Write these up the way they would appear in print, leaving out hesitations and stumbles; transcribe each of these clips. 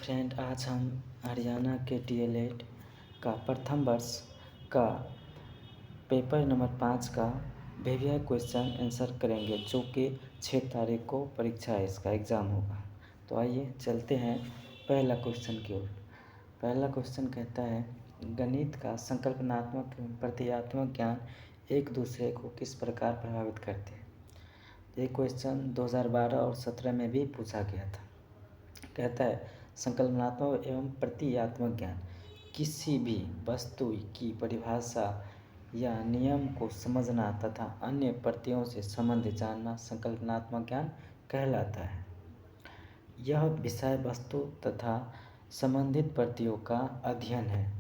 Friend, आज हम हरियाणा के डीएलएड का प्रथम वर्ष का पेपर नंबर 5 का वीवीआई क्वेश्चन आंसर करेंगे, जो कि 6 तारीख को परीक्षा है, इसका एग्ज़ाम होगा। तो आइए चलते हैं पहला क्वेश्चन की ओर। पहला क्वेश्चन कहता है, गणित का संकल्पनात्मक एवं प्रतीकात्मक ज्ञान एक दूसरे को किस प्रकार प्रभावित करते हैं। ये क्वेश्चन 2012 और 2017 में भी पूछा गया था। कहता है, संकल्पनात्मक एवं प्रतीकात्मक ज्ञान किसी भी वस्तु की परिभाषा या नियम को समझना तथा अन्य प्रत्ययों से संबंध जानना संकल्पनात्मक ज्ञान कहलाता है। यह विषय वस्तु तथा संबंधित प्रत्ययों का अध्ययन है।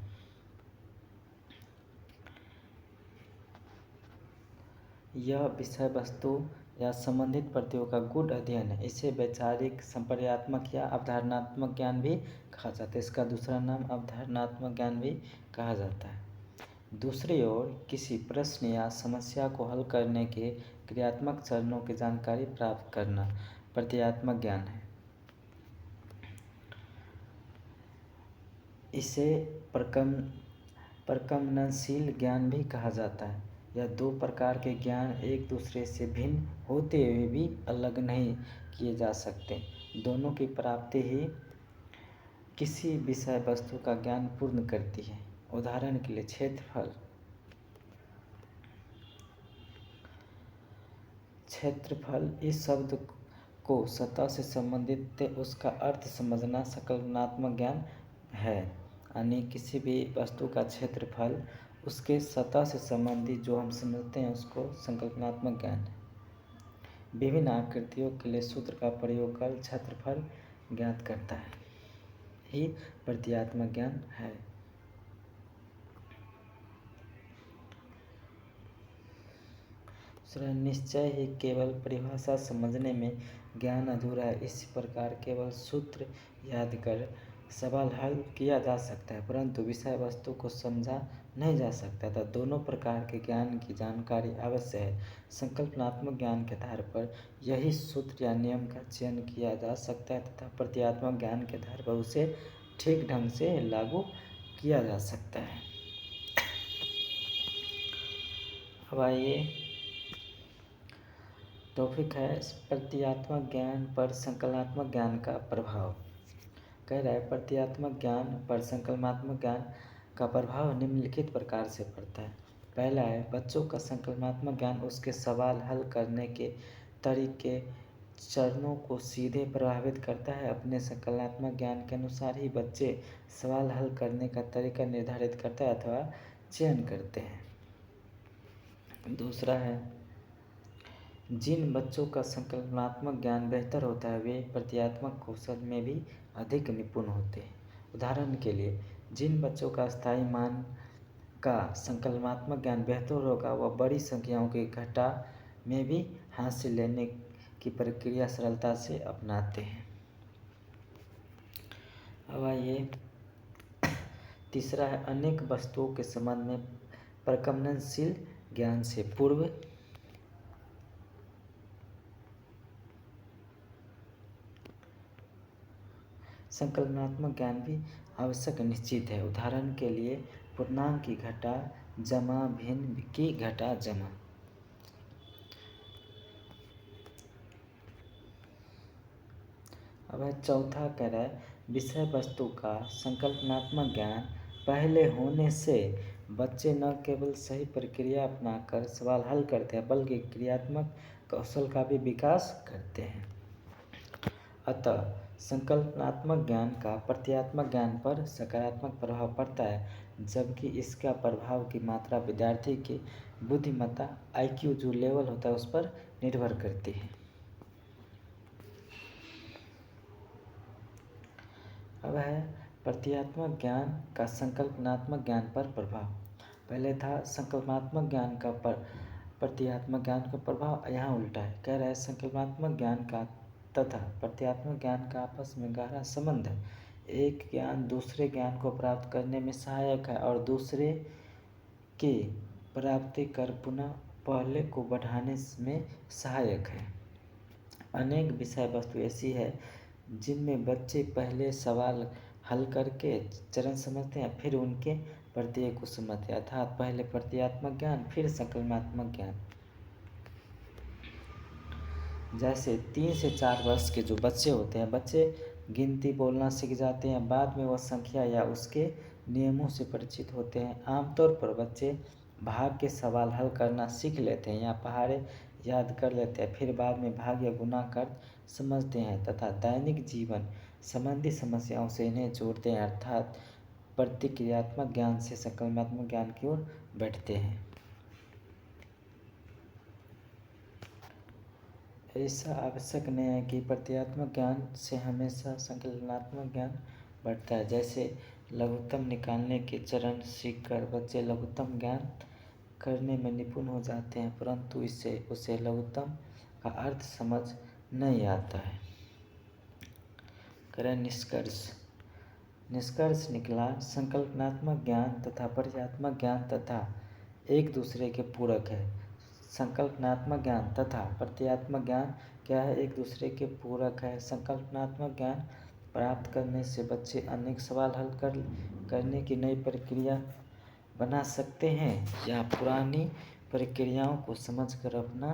यह विषय वस्तु या संबंधित प्रत्ययों का गूढ़ अध्ययन है। इसे वैचारिक, संप्रदायात्मक या अवधारणात्मक ज्ञान भी कहा जाता है। इसका दूसरा नाम अवधारणात्मक ज्ञान भी कहा जाता है। दूसरी ओर, किसी प्रश्न या समस्या को हल करने के क्रियात्मक चरणों की जानकारी प्राप्त करना प्रतीकात्मक ज्ञान है। इसे प्रकम्पनशील ज्ञान भी कहा जाता है। यह दो प्रकार के ज्ञान एक दूसरे से भिन्न होते हुए भी अलग नहीं किए जा सकते। दोनों की प्राप्ति ही किसी विषय वस्तु का ज्ञान पूर्ण करती है। उदाहरण के लिए, क्षेत्रफल इस शब्द को सतह से संबंधित उसका अर्थ समझना संकल्पनात्मक ज्ञान है। यानी किसी भी वस्तु का क्षेत्रफल उसके सतह से संबंधित जो हम समझते हैं उसको संकल्पनात्मक ज्ञान है। विभिन्न आकृतियों के लिए सूत्र का प्रयोग कर क्षेत्रफल ज्ञात करता है ही प्रतीकात्मक ज्ञान है। निश्चय ही केवल परिभाषा समझने में ज्ञान अधूरा है। इसी प्रकार केवल सूत्र याद कर सवाल हल किया जा सकता है, परंतु विषय वस्तु को समझा नहीं जा सकता था। दोनों प्रकार के ज्ञान की जानकारी अवश्य है। संकल्पनात्मक ज्ञान के आधार पर यही सूत्र या नियम का चयन किया जा सकता है तथा प्रतीकात्मक ज्ञान के आधार पर उसे ठीक ढंग से लागू किया जा सकता है। अब आइए, टॉपिक है प्रतीकात्मक ज्ञान पर संकल्पनात्मक ज्ञान का प्रभाव। कह रहा है, प्रतीकात्मक ज्ञान पर संकल्पनात्मक ज्ञान का प्रभाव निम्नलिखित प्रकार से पड़ता है। पहला है, बच्चों का संकल्पनात्मक ज्ञान उसके सवाल हल करने के तरीके चरणों को सीधे प्रभावित करता है। अपने संकल्पनात्मक ज्ञान के अनुसार ही बच्चे सवाल हल करने का तरीका निर्धारित करते हैं अथवा चयन करते हैं। दूसरा है, जिन बच्चों का संकल्पनात्मक ज्ञान बेहतर होता है वे प्रतीकात्मक कौशल में भी अधिक निपुण होते हैं। उदाहरण के लिए, जिन बच्चों का स्थायी मान का संकल्पनात्मक ज्ञान बेहतर होगा वह बड़ी संख्याओं की घटा में भी हासिल लेने की प्रक्रिया सरलता से अपनाते हैं। अब आइए, तीसरा है, अनेक वस्तुओं के संबंध में प्रकम्पनशील ज्ञान से पूर्व संकल्पनात्मक ज्ञान भी आवश्यक निश्चित है। उदाहरण के लिए, पूर्णांक की घटा जमा भिन्न की घटा जमा। अब चौथा कह रहा है, विषय वस्तु का संकल्पनात्मक ज्ञान पहले होने से बच्चे न केवल सही प्रक्रिया अपनाकर सवाल हल करते हैं बल्कि क्रियात्मक कौशल का भी विकास करते हैं। अतः संकल्पनात्मक ज्ञान का प्रतीकात्मक ज्ञान पर सकारात्मक प्रभाव पड़ता है, जबकि इसका प्रभाव की मात्रा विद्यार्थी की बुद्धिमत्ता IQ जो लेवल होता है उस पर निर्भर करती है। अब है प्रतीकात्मक ज्ञान का संकल्पनात्मक ज्ञान पर प्रभाव। पहले था संकल्पनात्मक ज्ञान का प्रतीकात्मक ज्ञान का प्रभाव, यहाँ उल्टा है। कह रहा है, संकल्पनात्मक ज्ञान का तथा प्रतीकात्मक ज्ञान का आपस में गहरा संबंध है। एक ज्ञान दूसरे ज्ञान को प्राप्त करने में सहायक है और दूसरे की प्राप्ति कर पुनः पहले को बढ़ाने में सहायक है। अनेक विषय वस्तु ऐसी है जिनमें बच्चे पहले सवाल हल करके चरण समझते हैं, फिर उनके प्रत्यय को समझते हैं, अर्थात पहले प्रत्ययात्मक ज्ञान फिर संकल्पनात्मक ज्ञान। जैसे 3 से 4 वर्ष के जो बच्चे होते हैं, बच्चे गिनती बोलना सीख जाते हैं, बाद में वह संख्या या उसके नियमों से परिचित होते हैं। आमतौर पर बच्चे भाग के सवाल हल करना सीख लेते हैं या पहाड़े याद कर लेते हैं, फिर बाद में भाग या गुणा कर समझते हैं तथा दैनिक जीवन संबंधी समस्याओं से इन्हें जोड़ते हैं, अर्थात प्रतिक्रियात्मक ज्ञान से संकल्पनात्मक ज्ञान की ओर बढ़ते हैं। ऐसा आवश्यक नहीं है कि प्रत्ययात्मक ज्ञान से हमेशा संकल्पनात्मक ज्ञान बढ़ता है। जैसे लघुत्तम निकालने के चरण सीखकर बच्चे लघुत्तम ज्ञान करने में निपुण हो जाते हैं, परंतु इससे उसे लघुत्तम का अर्थ समझ नहीं आता है। करें निष्कर्ष। निष्कर्ष निकला, संकल्पनात्मक ज्ञान तथा प्रत्ययात्मक ज्ञान तथा एक दूसरे के पूरक है। संकल्पनात्मक ज्ञान तथा प्रत्ययात्मक ज्ञान क्या है? एक दूसरे के पूरक है। संकल्पनात्मक ज्ञान प्राप्त करने से बच्चे अनेक सवाल हल करने की नई प्रक्रिया बना सकते हैं या पुरानी प्रक्रियाओं को समझकर अपना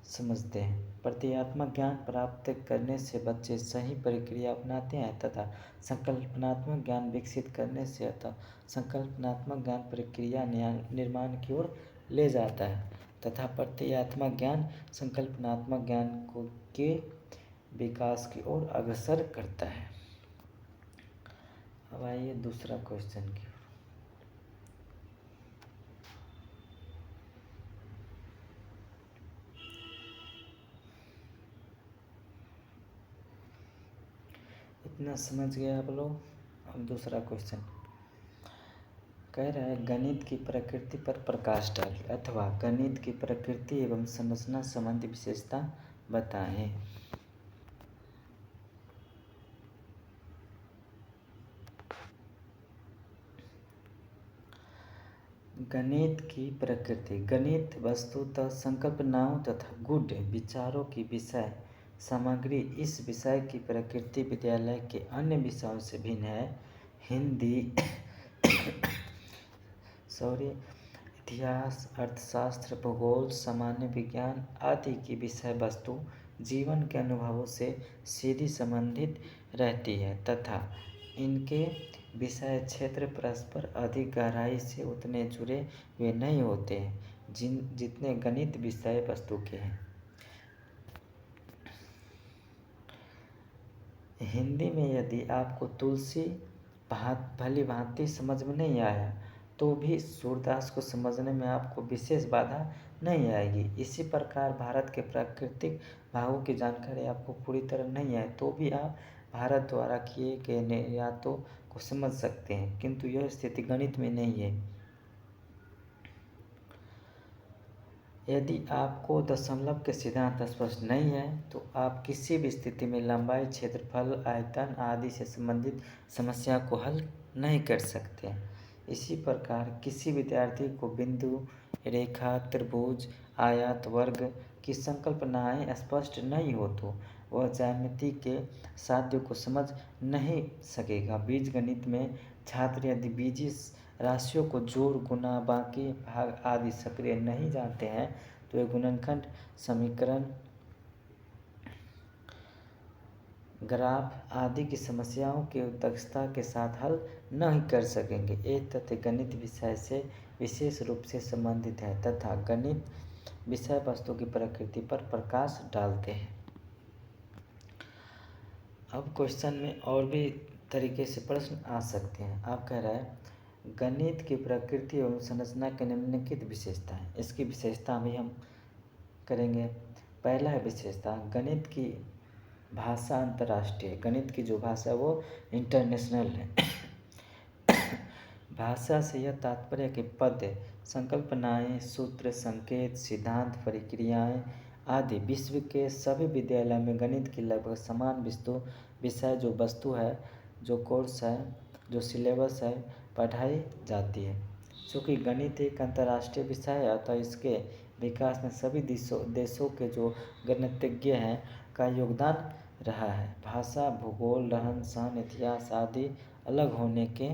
समझते हैं। प्रत्ययात्मक ज्ञान प्राप्त करने से बच्चे सही प्रक्रिया अपनाते हैं तथा संकल्पनात्मक ज्ञान विकसित करने से अतः संकल्पनात्मक ज्ञान प्रक्रिया निर्माण की ओर ले जाता है तथा प्रत्ययात्मक ज्ञान संकल्पनात्मक ज्ञान के विकास की ओर अग्रसर करता है। अब आइए दूसरा क्वेश्चन की ओर। इतना समझ गए आप लोग। अब दूसरा क्वेश्चन कह रहा है, गणित की प्रकृति पर प्रकाश डालें अथवा गणित की प्रकृति एवं संरचना संबंधी विशेषता बताएं। गणित की प्रकृति। गणित वस्तुतः संकल्पनाओं तथा गूढ़ विचारों की विषय सामग्री। इस विषय की प्रकृति विद्यालय के अन्य विषयों से भिन्न है। हिंदी इतिहास, अर्थशास्त्र, भूगोल, सामान्य विज्ञान आदि की विषय वस्तु जीवन के अनुभवों से सीधी संबंधित रहती है तथा इनके विषय क्षेत्र परस्पर अधिक गहराई से उतने जुड़े हुए नहीं होते हैं जितने गणित विषय वस्तु के हैं। हिंदी में यदि आपको तुलसी भली भांति समझ में नहीं आया तो भी सूरदास को समझने में आपको विशेष बाधा नहीं आएगी। इसी प्रकार भारत के प्राकृतिक भागों की जानकारी आपको पूरी तरह नहीं आए तो भी आप भारत द्वारा किए गए निर्यातों को समझ सकते हैं, किंतु यह स्थिति गणित में नहीं है। यदि आपको दशमलव के सिद्धांत स्पष्ट नहीं है तो आप किसी भी स्थिति में लंबाई, क्षेत्रफल, आयतन आदि से संबंधित समस्या को हल नहीं कर सकते। इसी प्रकार किसी विद्यार्थी को बिंदु, रेखा, त्रिभुज, आयत, वर्ग की संकल्पनाएं स्पष्ट नहीं हो तो वह ज्यामिति के साध्यों को समझ नहीं सकेगा। बीजगणित में छात्र यदि बीजीय राशियों को जोड़, गुणा, बाकी, भाग आदि सक्रिय नहीं जानते हैं तो वे गुणनखंड, समीकरण, ग्राफ आदि की समस्याओं के दक्षता के साथ हल नहीं कर सकेंगे। ये तथ्य गणित विषय से विशेष रूप से संबंधित है तथा गणित विषय वस्तु की प्रकृति पर प्रकाश डालते हैं। अब क्वेश्चन में और भी तरीके से प्रश्न आ सकते हैं। आप कह रहे हैं गणित की प्रकृति एवं संरचना की निम्नलिखित विशेषता है। इसकी विशेषता भी हम करेंगे। पहला है विशेषता, गणित की भाषा अंतर्राष्ट्रीय। गणित की जो भाषा है वो इंटरनेशनल है। भाषा से यह तात्पर्य कि पद, संकल्पनाएं, सूत्र, संकेत, सिद्धांत, प्रक्रियाएं आदि विश्व के सभी विद्यालयों में गणित की लगभग समान विषय जो वस्तु है, जो कोर्स है, जो सिलेबस है, पढ़ाई जाती है। चूँकि गणित एक अंतर्राष्ट्रीय विषय है अतः इसके विकास में सभी देशों के जो गणितज्ञ हैं का योगदान रहा है। भाषा, भूगोल, रहन सहन, इतिहास आदि अलग होने के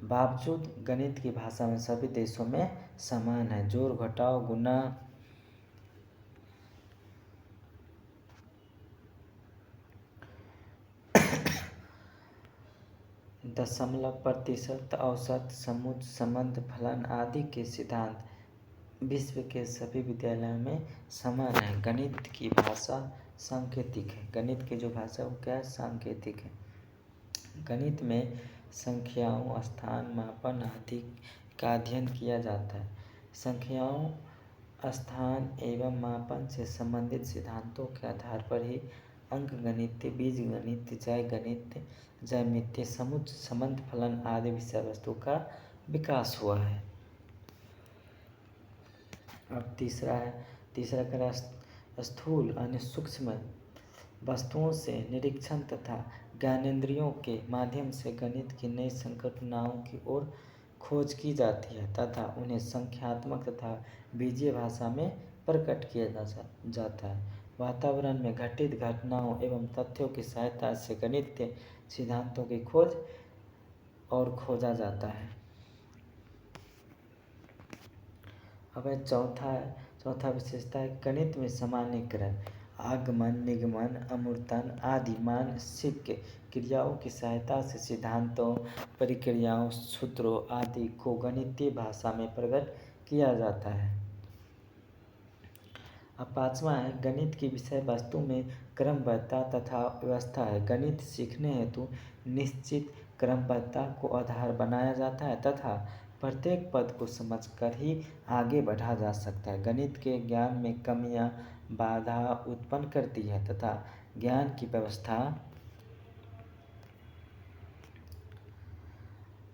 बावजूद गणित की भाषा में सभी देशों में समान है। जोड़, घटाव, गुणा, दशमलव, प्रतिशत, औसत, समुच्चय, संबंध, फलन आदि के सिद्धांत विश्व के सभी विद्यालयों में समान है। गणित की भाषा सांकेतिक है। गणित की जो भाषा है वो क्या है? सांकेतिक है। गणित में संख्याओं, स्थान, मापन आदि का अध्ययन किया जाता है। संख्याओं, स्थान एवं मापन से संबंधित सिद्धांतों के आधार पर ही अंकगणित, बीजगणित, ज्यामिति, समुच्चय, संबंध, फलन आदि विषय वस्तु का विकास हुआ है। अब तीसरा करा स्थूल अन्य सूक्ष्म वस्तुओं से निरीक्षण तथा ज्ञानेंद्रियों के माध्यम से गणित की नई संकल्पनाओं की ओर खोज की जाती है तथा उन्हें संख्यात्मक तथा बीजीय भाषा में प्रकट किया जाता है। वातावरण में घटित घटनाओं एवं तथ्यों की सहायता से गणितीय सिद्धांतों की खोज और खोजा जाता है। अब चौथा विशेषता है गणित में सामान्यीकरण। आगमन, निगमन, अमूर्तन आदि मानसिक क्रियाओं की सहायता से सिद्धांतों, प्रक्रियाओं, सूत्रों आदि को गणितीय भाषा में प्रकट किया जाता है। अब पांचवा है गणित की विषय वस्तु में क्रमबद्धता तथा व्यवस्था है। गणित सीखने हेतु निश्चित क्रमबद्धता को आधार बनाया जाता है तथा प्रत्येक पद को समझकर ही आगे बढ़ा जा सकता है। गणित के ज्ञान में कमियां बाधा उत्पन्न करती है तथा ज्ञान की व्यवस्था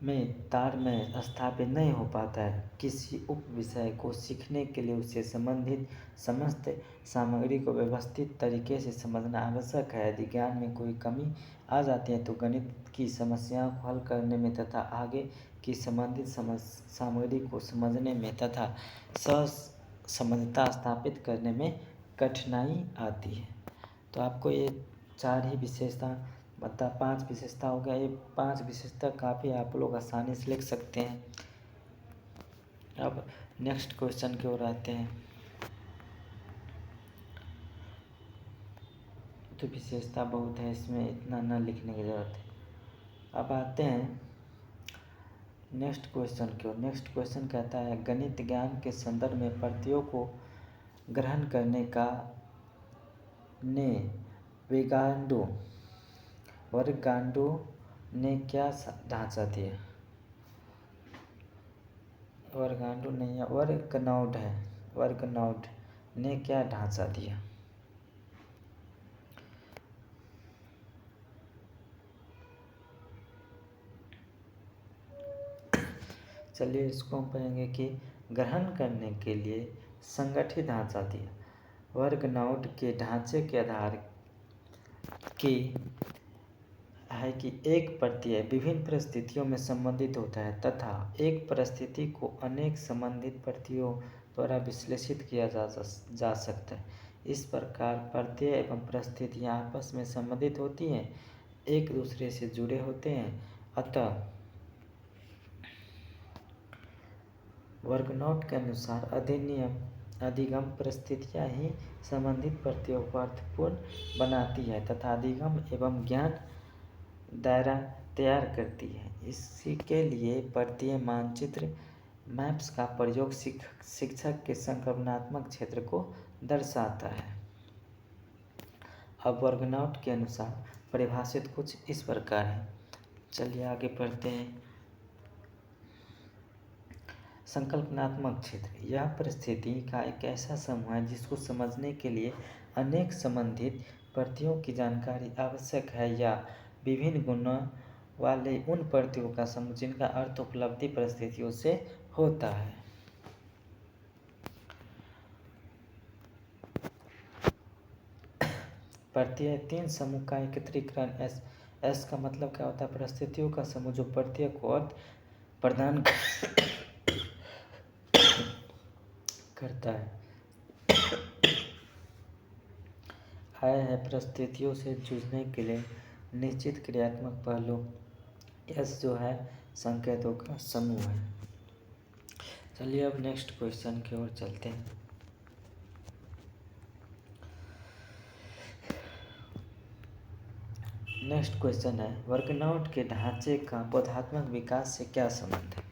में तारतम्य स्थापित नहीं हो पाता है। किसी उप विषय को सीखने के लिए उससे संबंधित समस्त सामग्री को व्यवस्थित तरीके से समझना आवश्यक है। यदि ज्ञान में कोई कमी आ जाती है तो गणित की समस्याओं को हल करने में तथा आगे की संबंधित सामग्री को समझने में तथा सहसंबंधता स्थापित करने में कठिनाई आती है। तो आपको ये 4 ही विशेषता 5 विशेषता हो गया। ये 5 विशेषता काफ़ी आप लोग आसानी से लिख सकते हैं। अब नेक्स्ट क्वेश्चन की ओर आते हैं। तो विशेषता बहुत है, इसमें इतना ना लिखने की ज़रूरत है। अब आते हैं नेक्स्ट क्वेश्चन की ओर। नेक्स्ट क्वेश्चन कहता है गणित ज्ञान के संदर्भ में प्रत्ययों को ग्रहण करने का ने वर्गांडो ने क्या ढांचा दिया? वर्गांडो नहीं है, वर्गनौड है। वर्गनौड ने क्या ढांचा दिया? चलिए इसको हम कहेंगे कि ग्रहण करने के लिए संगठित ढांचा दिया। वर्गनौड के ढांचे के आधार की है कि एक प्रत्यय विभिन्न परिस्थितियों में संबंधित होता है तथा एक परिस्थिति को अनेक संबंधित प्रत्ययों द्वारा विश्लेषित किया जा सकता है। इस प्रकार प्रत्यय एवं परिस्थितियां आपस में संबंधित होती हैं, एक दूसरे से जुड़े होते हैं। अतः वर्गनौट के अनुसार अधिगम परिस्थितियां ही संबंधित प्रत्ययों को अर्थपूर्ण बनाती है तथा अधिगम एवं ज्ञान दायरा तैयार करती है। इसी के लिए प्रत्यय मानचित्र मैप्स का प्रयोग शिक्षक के संकल्पनात्मक क्षेत्र को दर्शाता है। अब वर्गनौट के अनुसार परिभाषित कुछ इस प्रकार है। चलिए आगे पढ़ते हैं। संकल्पनात्मक क्षेत्र यह परिस्थिति का एक ऐसा समूह है जिसको समझने के लिए अनेक संबंधित प्रत्ययों की जानकारी आवश्यक है या विभिन्न गुणों वाले उन प्रत्ययों का समूह जिनका अर्थ उपलब्धि परिस्थितियों से होता है। प्रत्यय 3 समूह का एकत्रीकरण। एस का मतलब क्या होता है? परिस्थितियों का समूह जो प्रत्यय को अर्थ प्रदान करता है। है परिस्थितियों से जूझने के लिए निश्चित क्रियात्मक पहलू। एस जो है संकेतों का समूह है। चलिए अब नेक्स्ट क्वेश्चन की ओर चलते हैं। नेक्स्ट क्वेश्चन है, वर्कनआउट के ढांचे का बोधात्मक विकास से क्या संबंध है?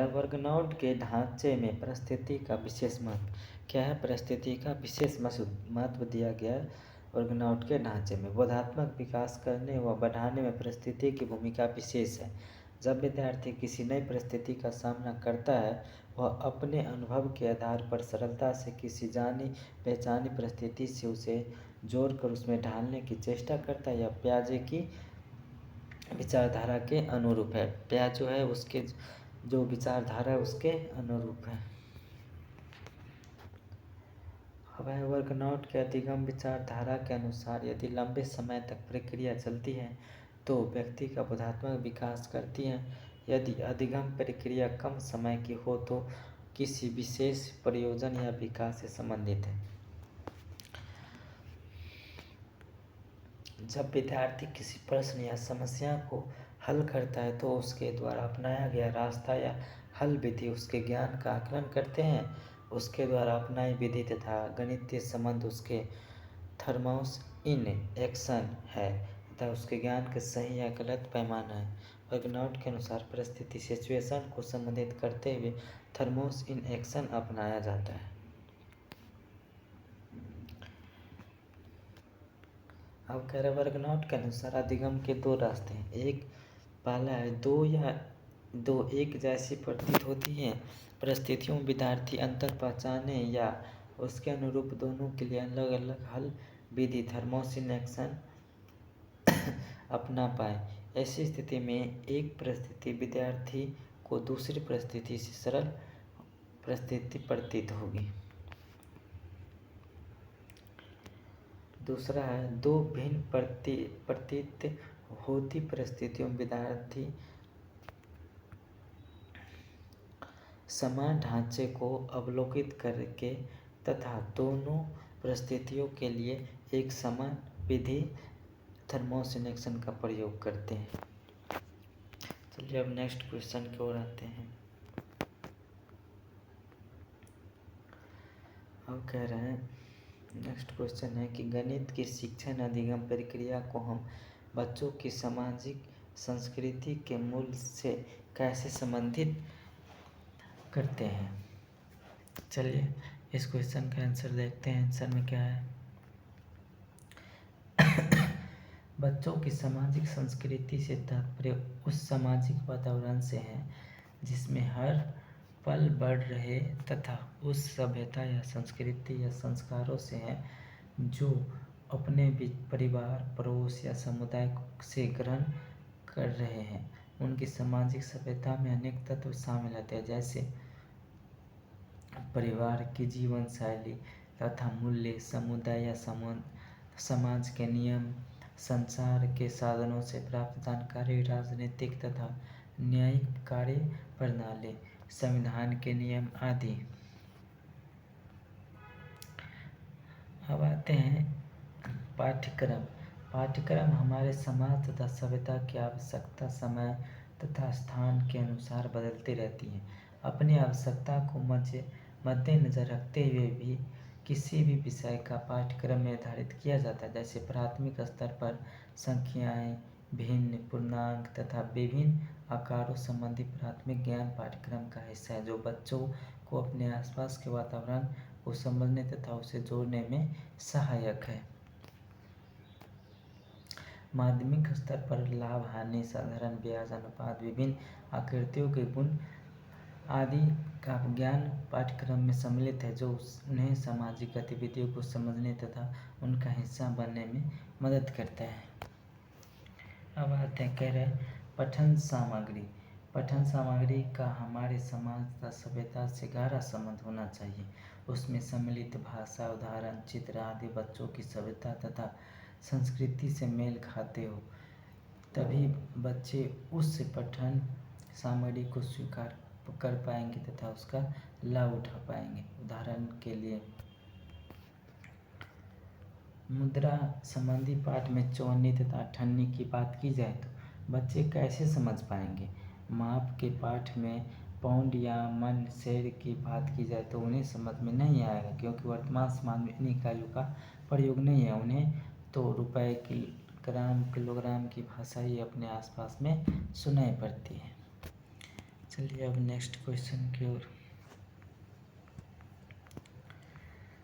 वर्कनआउट के ढांचे में परिस्थिति का विशेष महत्व क्या है? परिस्थिति का विशेष महत्व दिया गया है वर्कनआउट के ढांचे में। बोधात्मक विकास करने व बढ़ाने में परिस्थिति की भूमिका विशेष है। जब विद्यार्थी किसी नई परिस्थिति का सामना करता है, वह अपने अनुभव के आधार पर सरलता से किसी जानी पहचानी परिस्थिति से उसे जोड़कर उसमें ढालने की चेष्टा करता है। यह पियाजे की विचारधारा के अनुरूप है। पियाजे है उसके जो विचारधारा है उसके अनुरूप है। अब है वर्कनआउट के अधिगम विचारधारा के अनुसार यदि लंबे समय तक प्रक्रिया चलती है तो व्यक्ति का बोधात्मक विकास करती है। यदि अधिगम प्रक्रिया कम समय की हो तो किसी विशेष प्रयोजन या विकास से संबंधित है। जब विद्यार्थी किसी प्रश्न या समस्या को हल करता है तो उसके द्वारा अपनाया गया रास्ता या हल विधि उसके ज्ञान का आकलन करते हैं। उसके द्वारा अपनाई विधि तथा गणितीय संबंध उसके थर्मोस इन एक्शन है तथा उसके ज्ञान के सही या गलत पैमाना है। वर्कनआउट के अनुसार परिस्थिति सिचुएशन को संबंधित करते हुए थर्मोस इन एक्शन अपनाया जाता है। अब कह रहे वर्कनआउट के अनुसार अधिगम के दो रास्ते हैं। एक पहला है दो एक जैसी प्रतीत होती हैं परिस्थितियों में विद्यार्थी अंतर पहचाने या उसके अनुरूप दोनों के लिए अलग अलग हल विधि थर्मोस इन एक्शन अपना पाए। ऐसी स्थिति में एक परिस्थिति विद्यार्थी को दूसरी परिस्थिति से सरल परिस्थिति प्रतीत होगी। दूसरा है दो भिन्न प्रतीत होती परिस्थितियों में विद्यार्थी समान ढांचे को अवलोकित करके तथा दोनों परिस्थितियों के लिए एक समान विधि थर्मोस इन एक्शन का प्रयोग करते हैं। चलिए अब नेक्स्ट क्वेश्चन की ओर आते हैं। अब कह रहे हैं नेक्स्ट क्वेश्चन है कि गणित की शिक्षण अधिगम प्रक्रिया को हम बच्चों की सामाजिक संस्कृति के मूल से कैसे संबंधित करते हैं? चलिए इस क्वेश्चन का आंसर देखते हैं। आंसर में क्या है? बच्चों की सामाजिक संस्कृति से तात्पर्य उस सामाजिक वातावरण से है जिसमें हर पल बढ़ रहे तथा उस सभ्यता या संस्कृति या संस्कारों से है जो अपने परिवार पड़ोस या समुदाय से ग्रहण कर रहे हैं। उनकी सामाजिक सभ्यता में अनेक तत्व शामिल होते हैं जैसे परिवार की जीवन शैली तथा मूल्य, समुदाय या समाज के नियम, संचार के साधनों से प्राप्त जानकारी, राजनीतिक तथा न्यायिक कार्य प्रणाली, संविधान के नियम आदि। अब आते हैं पाठ्यक्रम हमारे समाज तथा सभ्यता की आवश्यकता समय तथा स्थान के अनुसार बदलती रहती है। अपनी आवश्यकता को मद्देनजर रखते हुए भी किसी भी विषय का पाठ्यक्रम निर्धारित किया जाता है। जैसे प्राथमिक स्तर पर संख्याएं, भिन्न पूर्णांक तथा विभिन्न आकारों संबंधी प्राथमिक ज्ञान पाठ्यक्रम का हिस्सा है जो बच्चों को अपने आसपास के वातावरण को समझने तथा उसे जोड़ने में सहायक है। माध्यमिक स्तर पर लाभ, हानि, साधारण ब्याज अनुपात, विभिन्न आकृतियों के गुण आदि का ज्ञान पाठ्यक्रम में सम्मिलित है जो उन्हें सामाजिक गतिविधियों को समझने तथा उनका हिस्सा बनने में मदद करता है। अब आते हैं कह रहे पठन सामग्री का हमारे समाज तथा सभ्यता से गहरा संबंध होना चाहिए। उसमें सम्मिलित भाषा, उदाहरण, चित्र आदि बच्चों की सभ्यता तथा संस्कृति से मेल खाते हो, तभी बच्चे उस पठन सामग्री को स्वीकार कर पाएंगे तथा उसका लाभ उठा पाएंगे। उदाहरण के लिए मुद्रा संबंधी पाठ में चौनी तथा अठन्नी की बात की जाए तो बच्चे कैसे समझ पाएंगे। माप के पाठ में पाउंड या मन शेर की बात की जाए तो उन्हें समझ में नहीं आएगा, क्योंकि वर्तमान समाज में इन इकाइयों का प्रयोग नहीं है। उन्हें तो रुपए की ग्राम किलोग्राम की भाषा ही अपने आसपास में सुनाई पड़ती है। चलिए अब नेक्स्ट क्वेश्चन की ओर